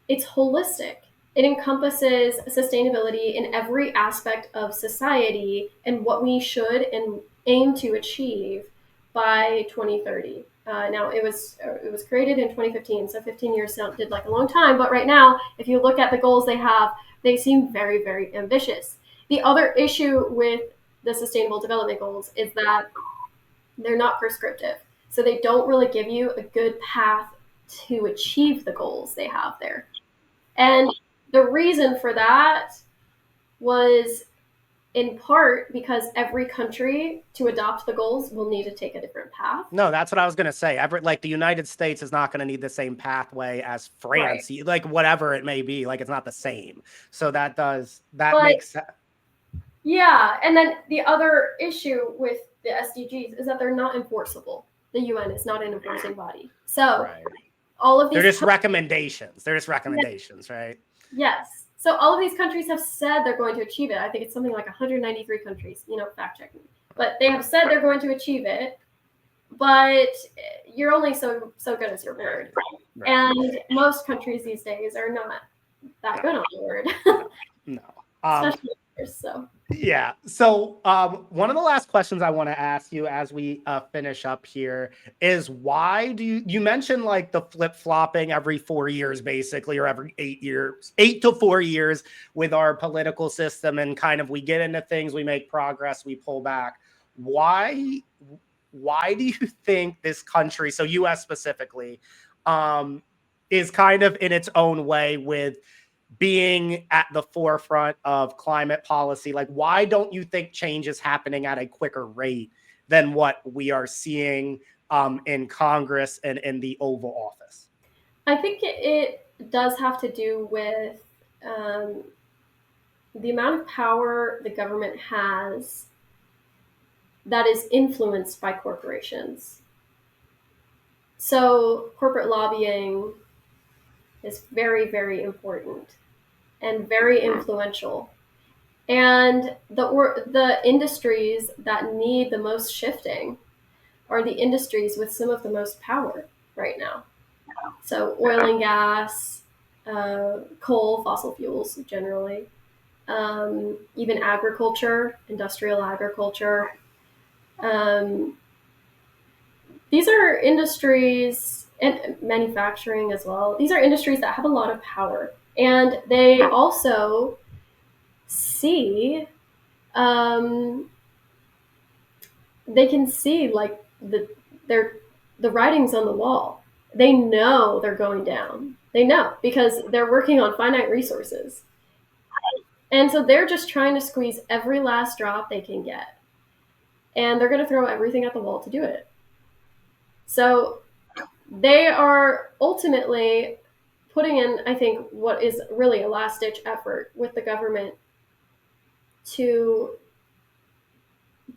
it's holistic. It encompasses sustainability in every aspect of society and what we should and aim to achieve by 2030. Now it was created in 2015, so 15 years sounded like a long time. But right now, if you look at the goals they have, they seem very, very ambitious. The other issue with the Sustainable Development Goals is that they're not prescriptive. So they don't really give you a good path to achieve the goals they have there. And the reason for that was in part because every country to adopt the goals will need to take a different path. No, that's what I was going to say. Like the United States is not going to need the same pathway as France, Right. like whatever it may be. Like it's not the same. So that But makes sense. yeah, and then the other issue with the SDGs is that they're not enforceable. The UN is not an enforcing body. So Right. all of these They're just recommendations. They're just recommendations, right? Yes. So all of these countries have said they're going to achieve it. I think it's something like 193 countries, fact checking. But they have said they're going to achieve it, but you're only so good as your word. Right. And most countries these days are not that good on the word. No. Especially ours, so. Yeah. So one of the last questions I want to ask you as we finish up here is why do you mentioned like the flip-flopping every 4 years basically, or every 8 years, 8 to 4 years with our political system, and kind of we get into things, we make progress, we pull back. Why do you think this country, so US specifically, is kind of in its own way with being at the forefront of climate policy? Like, why don't you think change is happening at a quicker rate than what we are seeing in Congress and in the Oval Office? I think it does have to do with the amount of power the government has that is influenced by corporations. So corporate lobbying is very, very important and very influential. And the industries that need the most shifting are the industries with some of the most power right now. So oil and gas, coal, fossil fuels generally, even agriculture, industrial agriculture. These are industries, and manufacturing as well. These are industries that have a lot of power, and they also see, they can see like the writings on the wall. They know they're going down. They know because they're working on finite resources, and so they're just trying to squeeze every last drop they can get, and they're going to throw everything at the wall to do it. So they are ultimately putting in, I think, what is really a last-ditch effort with the government to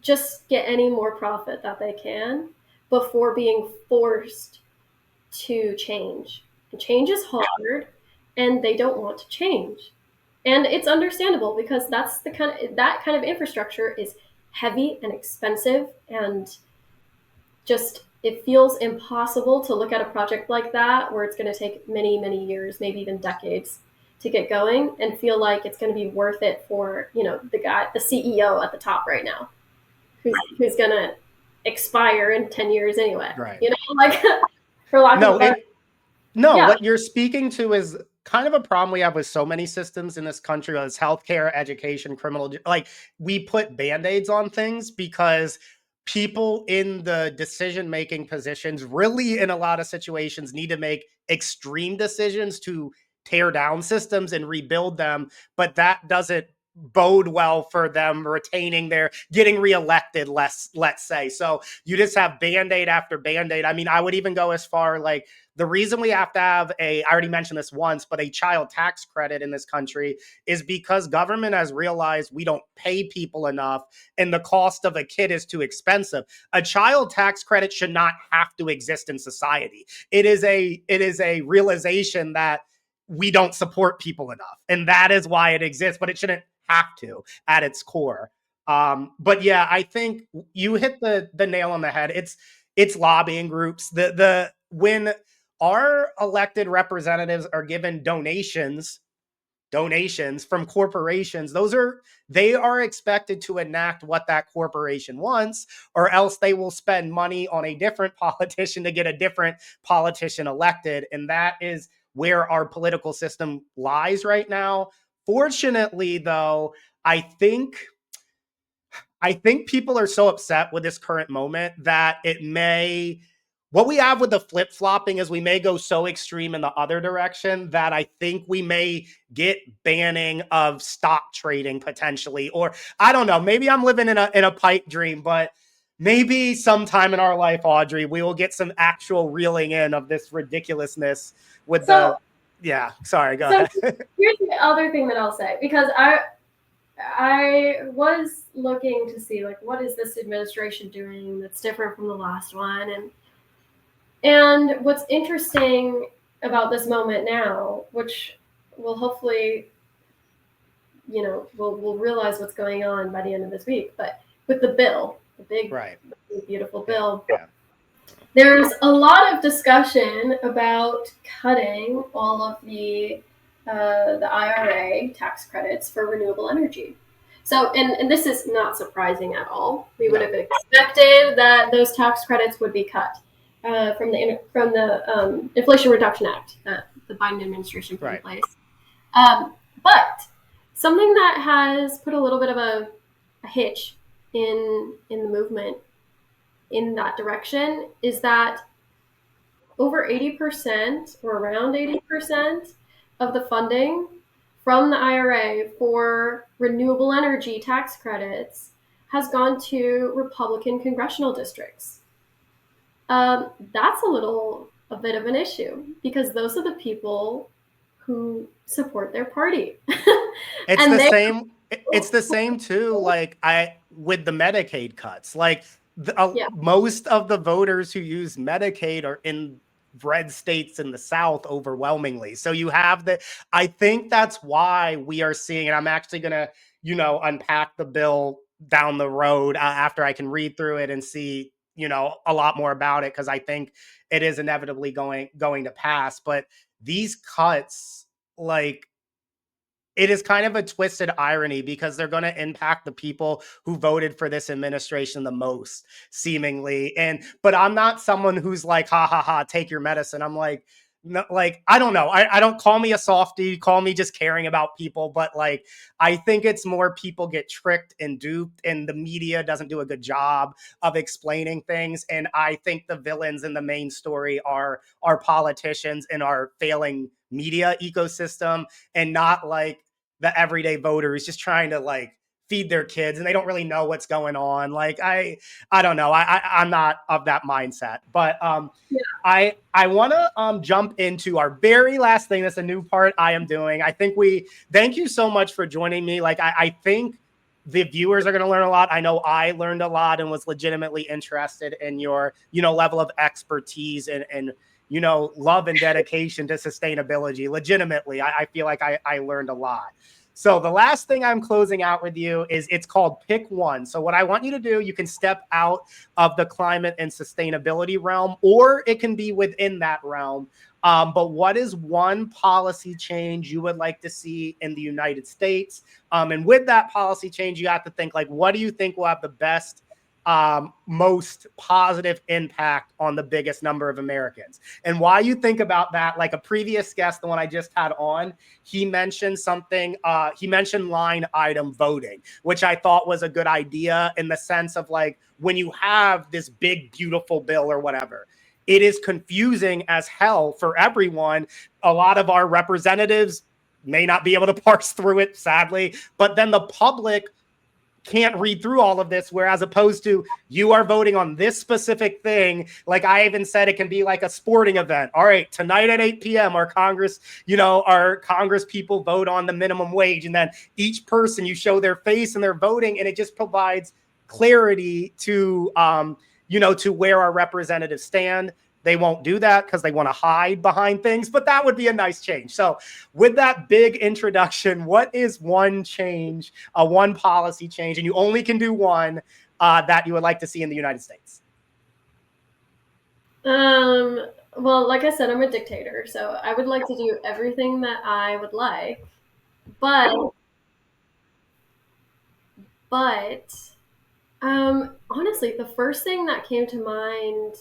just get any more profit that they can before being forced to change. And change is hard, and they don't want to change. And it's understandable because that kind of infrastructure is heavy and expensive, and just it feels impossible to look at a project like that where it's going to take many, many years, maybe even decades to get going, and feel like it's going to be worth it for the CEO at the top right now, who's going to expire in 10 years anyway. Right. Like for lack of a better. No, what you're speaking to is kind of a problem we have with so many systems in this country, whether it's healthcare, education, criminal. Like we put band-aids on things because people in the decision-making positions really in a lot of situations need to make extreme decisions to tear down systems and rebuild them. But that doesn't bode well for them retaining getting reelected, let's say. So you just have band-aid after band-aid. I mean, I would even go as far like the reason we have to have I already mentioned this once, but a child tax credit in this country is because government has realized we don't pay people enough and the cost of a kid is too expensive. A child tax credit should not have to exist in society. It is a realization that we don't support people enough. And that is why it exists, but it shouldn't have to at its core. But yeah, I think you hit the nail on the head. It's lobbying groups. When our elected representatives are given donations from corporations, they are expected to enact what that corporation wants, or else they will spend money on a different politician to get a different politician elected. And that is where our political system lies right now. Fortunately, though, I think people are so upset with this current moment that it may what we have with the flip flopping is we may go so extreme in the other direction that I think we may get banning of stock trading potentially, or I don't know, maybe I'm living in a pipe dream, but maybe sometime in our life, Audrey, we will get some actual reeling in of this ridiculousness with So, yeah, sorry, go so ahead. here's the other thing that I'll say, because I was looking to see like what is this administration doing that's different from the last one, and what's interesting about this moment now, which will hopefully, we'll realize what's going on by the end of this week, but with the bill, the big, Right. beautiful bill, Yeah. there's a lot of discussion about cutting all of the IRA tax credits for renewable energy. So, and this is not surprising at all. We would have expected that those tax credits would be cut from the Inflation Reduction Act that the Biden administration put in place. But something that has put a little bit of a hitch in the movement in that direction is that over 80% or around 80% of the funding from the IRA for renewable energy tax credits has gone to Republican congressional districts. That's a bit of an issue because those are the people who support their party. It's the same. It's the same too. Like with the Medicaid cuts, like most of the voters who use Medicaid are in red states in the South overwhelmingly. So you have I think that's why we are seeing, and I'm actually gonna, unpack the bill down the road after I can read through it and see, a lot more about it, because I think it is inevitably going to pass. But these cuts, like, it is kind of a twisted irony because they're going to impact the people who voted for this administration the most, seemingly. But I'm not someone who's like, ha ha ha, take your medicine. I'm like, no, like, I don't know. I don't, call me a softie, call me just caring about people. But like, I think it's more people get tricked and duped, and the media doesn't do a good job of explaining things. And I think the villains in the main story are our politicians and our failing media ecosystem, and not like the everyday voter who's just trying to like feed their kids and they don't really know what's going on. Like, I don't know. I'm not of that mindset, but I want to jump into our very last thing. That's a new part I am doing. Thank you so much for joining me. Like, I think the viewers are going to learn a lot. I know I learned a lot and was legitimately interested in your, level of expertise and love and dedication to sustainability. Legitimately, I feel like I learned a lot. So the last thing I'm closing out with you is, it's called Pick One. So what I want you to do, you can step out of the climate and sustainability realm, or it can be within that realm. But what is one policy change you would like to see in the United States? And with that policy change, you have to think, like, what do you think will have the best, most positive impact on the biggest number of Americans? And why you think about that, like a previous guest, the one I just had on, he mentioned something, he mentioned line item voting, which I thought was a good idea, in the sense of, like, when you have this big, beautiful bill or whatever, it is confusing as hell for everyone. A lot of our representatives may not be able to parse through it, sadly, but then the public can't read through all of this, whereas opposed to, you are voting on this specific thing. Like, I even said, it can be like a sporting event. All right, tonight at 8 p.m. our Congress people vote on the minimum wage, and then each person, you show their face and they're voting, and it just provides clarity to to where our representatives stand. They won't do that because they want to hide behind things, but that would be a nice change. So with that big introduction, what is one change, one policy change, and you only can do one, that you would like to see in the United States? Well, like I said, I'm a dictator, so I would like to do everything that I would like, but honestly, the first thing that came to mind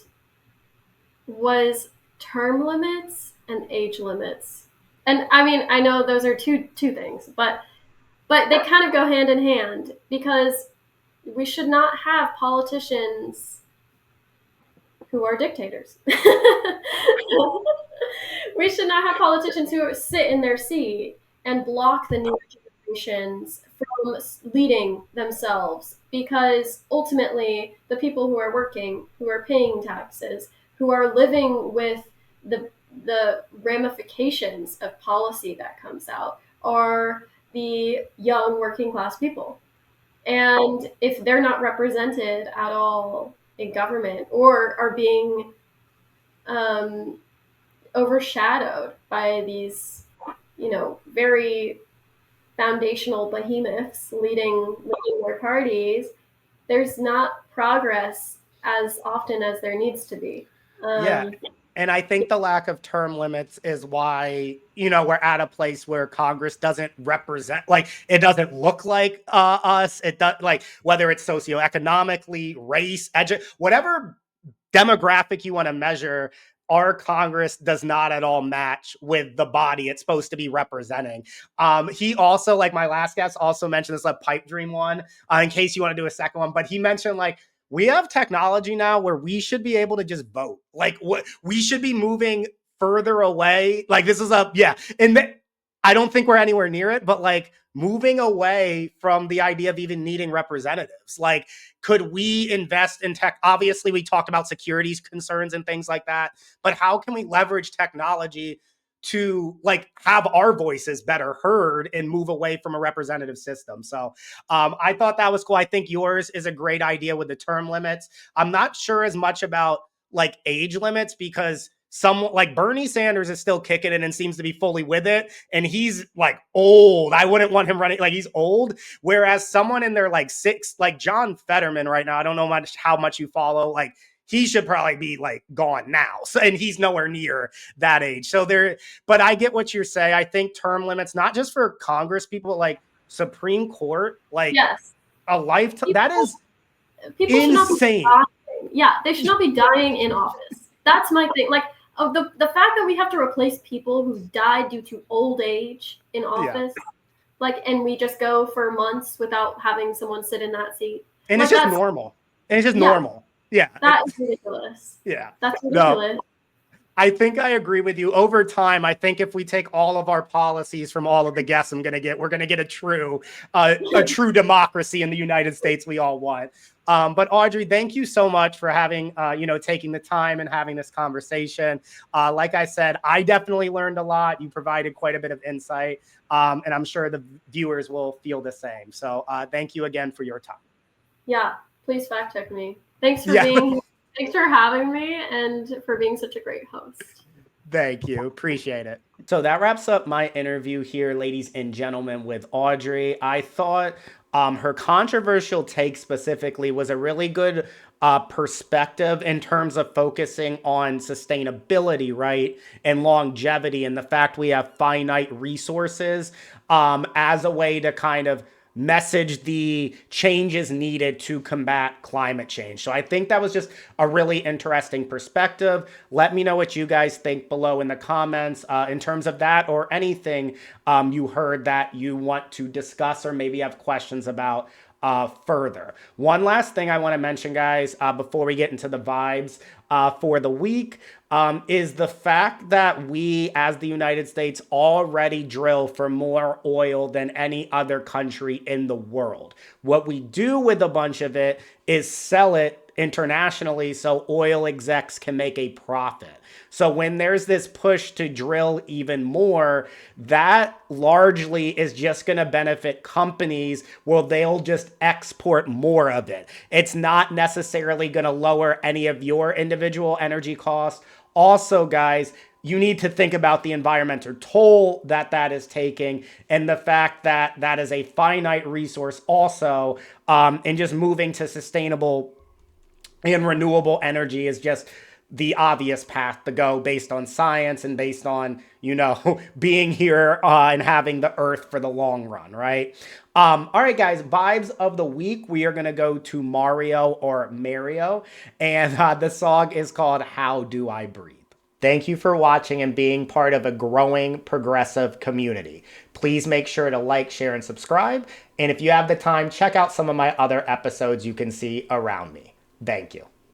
was term limits and age limits. And I mean, I know those are two things, but they kind of go hand in hand, because we should not have politicians who are dictators. We should not have politicians who sit in their seat and block the new generations from leading themselves, because ultimately the people who are working, who are paying taxes, who are living with the ramifications of policy that comes out are the young working class people. And if they're not represented at all in government, or are being um, overshadowed by these, very foundational behemoths leading their parties, there's not progress as often as there needs to be. Yeah. And I think the lack of term limits is why, we're at a place where Congress doesn't represent, like, it doesn't look like us. It does, like, whether it's socioeconomically, race, whatever demographic you want to measure, our Congress does not at all match with the body it's supposed to be representing. He also, like my last guest, also mentioned this, like, pipe dream one, in case you want to do a second one, but he mentioned, like, we have technology now where we should be able to just vote. Like, what we should be moving further away. Like, this is and I don't think we're anywhere near it, but like moving away from the idea of even needing representatives. Like, could we invest in tech? Obviously, we talked about security concerns and things like that, but how can we leverage technology to like have our voices better heard and move away from a representative system? So I thought that was cool. I think yours is a great idea with the term limits. I'm not sure as much about like age limits, because some like Bernie Sanders is still kicking it and seems to be fully with it. And he's like old. I wouldn't want him running, like, he's old. Whereas someone in their like like John Fetterman right now, I don't know how much you follow, like he should probably be like gone now. So, and he's nowhere near that age. So but I get what you're saying. I think term limits, not just for Congress people, like Supreme Court, like Yes, a lifetime, that is people should not be insane. dying. Yeah, they should not be dying in office. That's my thing. Like, the fact that we have to replace people who died due to old age in office, like, and we just go for months without having someone sit in that seat. And like, it's just normal. And it's just normal. Yeah. That is ridiculous. Yeah. That's ridiculous. No, I think I agree with you. Over time, I think if we take all of our policies from all of the guests we're going to get a true democracy in the United States we all want. But Audrey, thank you so much for having, taking the time and having this conversation. Like I said, I definitely learned a lot. You provided quite a bit of insight, and I'm sure the viewers will feel the same. So thank you again for your time. Yeah, please fact check me. Thanks for having me and for being such a great host. Thank you. Appreciate it. So that wraps up my interview here, ladies and gentlemen, with Audrey. I thought her controversial take specifically was a really good perspective in terms of focusing on sustainability, right? And longevity, and the fact we have finite resources as a way to kind of message the changes needed to combat climate change. So I think that was just a really interesting perspective. Let me know what you guys think below in the comments in terms of that, or anything you heard that you want to discuss or maybe have questions about further. One last thing I want to mention, guys, before we get into the vibes for the week, is the fact that we, as the United States, already drill for more oil than any other country in the world. What we do with a bunch of it is sell it internationally so oil execs can make a profit. So when there's this push to drill even more, that largely is just going to benefit companies. Well, they'll just export more of it. It's not necessarily going to lower any of your individual energy costs. Also, guys, you need to think about the environmental toll that is taking, and the fact that that is a finite resource also, and just moving to sustainable and renewable energy is just the obvious path to go based on science and based on, being here and having the earth for the long run, right? All right, guys, vibes of the week. We are going to go to Mario, and the song is called How Do I Breathe? Thank you for watching and being part of a growing progressive community. Please make sure to like, share, and subscribe. And if you have the time, check out some of my other episodes you can see around me. Thank you.